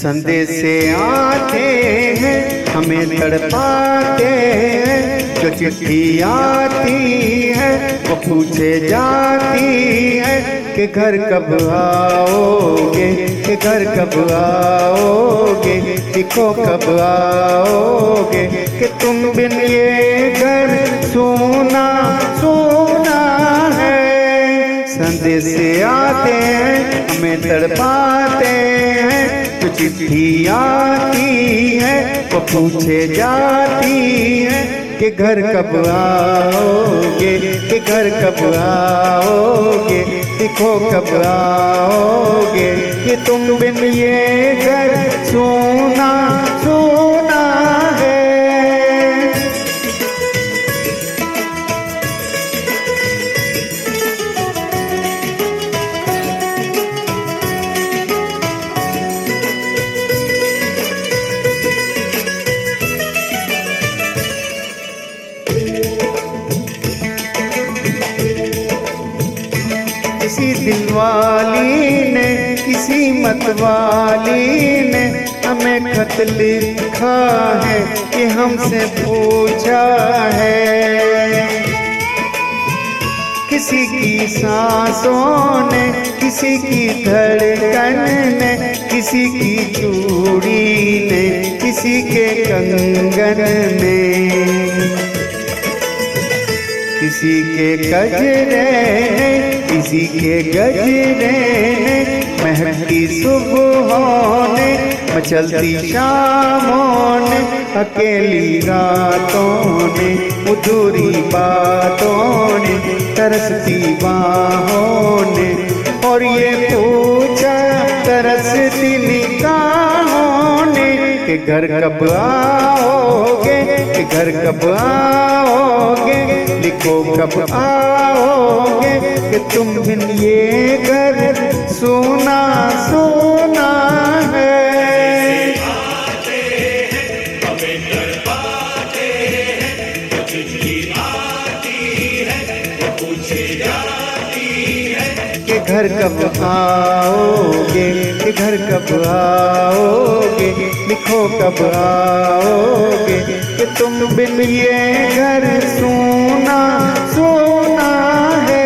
संदेशे आते हैं हमें तड़पाते हैं, जो चिट्ठी आती है वो पूछे जाती है कि घर कब आओगे, कि घर कब आओगे, दिखो कब आओगे, कि तुम बिन ये घर सोना सोना है। संदेशे आते हैं हमें तड़पाते हैं, जो चिट्ठी आती है वो पूछे जाती है कि घर कब आओगे, कि घर कब आओगे, दिखो कब आओगे, कि तुम बिन ये घर सोना सोना है। किसी दिलवाली ने, किसी मतवाली ने हमें खत लिखा है कि हमसे पूछा है। किसी की सांसों ने, किसी की धड़कन ने, किसी की चूड़ी ने, किसी के कंगन ने, किसी के गजरे ने, किसी के गजरे ने, महकती सुबहों ने, मचलती शामों ने, अकेली रातों ने, अधूरी बातों ने, तरसती बाहों ने, और ये पूछा तरसती निगाहों ने कि घर कब आओगे, कि घर कब आओगे, लिखो कब आओगे, कि तुम बिन ये घर सोना सोना है। कि घर कब आओगे, कि घर कब आओगे, लिखो कब आओगे, कि तुम बिन ये घर सोना सोना है।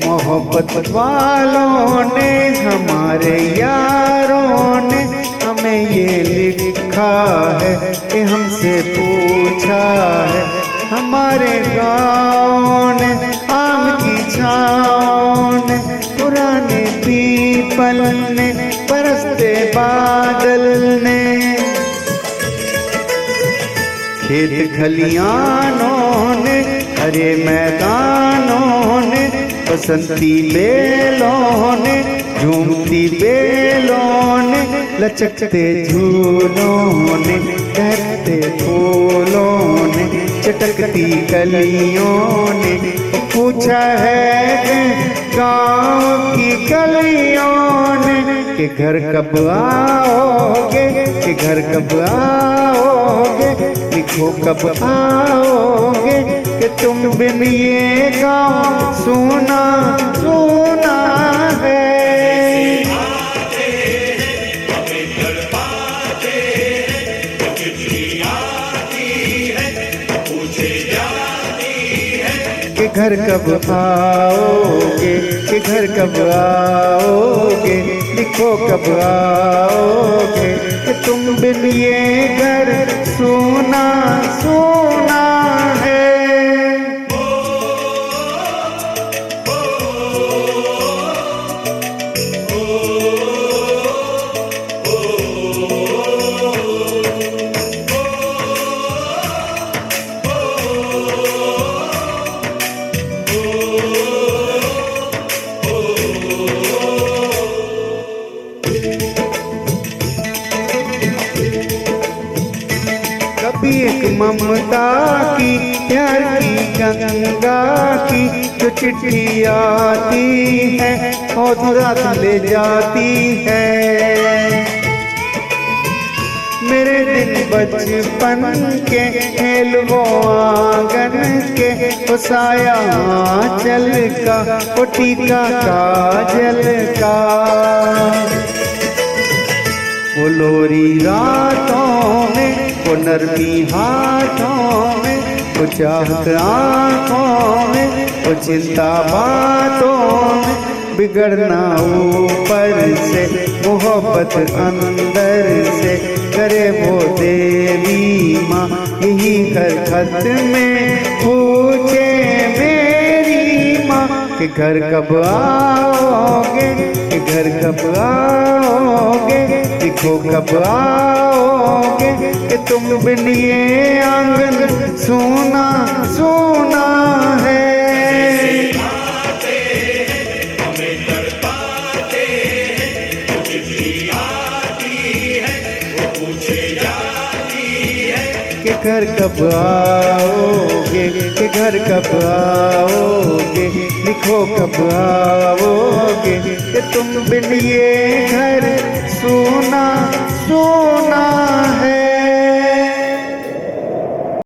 मोहब्बत वालों ने, हमारे यारों ने हमें ये लिखा है कि हमसे पूछा है। हमारे गाँव ने, आम की छाँव ने, पुराने पीपल ने, बरसते बादल ने, खेत खलियानों ने, हरे मैदानों ने, बसंती बेलों ने, झूमती बेलों ने, लचकते झूलों ने, बहते फूलों ने, चटकती कलियों ने, पूछा है गाँव की गलियों ने कि घर कब आओगे, कि घर कब आओगे, लिखो कब आओगे, कि तुम बिन ये गाँव सोना सोना है। कि घर कब आओगे, कि घर कब आओगे, लिखो कब आओगे, कि तुम बिन ये घर सोना सोना है। भी एक ममता की प्यार की गंगा की जो चिट्ठी आती है और रात ले जाती है। मेरे दिन बचपन के खेल वो आंगन के वो साया आंचल का वो टीका काजल का वो लोरी रातों में वो नरमी हाथों में वो चाहत आँखों में वो चिंता बातों में बिगड़ना ऊपर से मोहब्बत अंदर से करे वो देवी माँ यही हर खत में पूछे मेरी माँ कि घर कब आओगे, कि घर कब आओगे, दिखो कब आओगे, कि तुम बिन ये आंगन सोना सोना है। कि घर कब आओगे, कि घर कब आओगे, लिखो कब आओगे, कि तुम बिन ये घर सोना सोना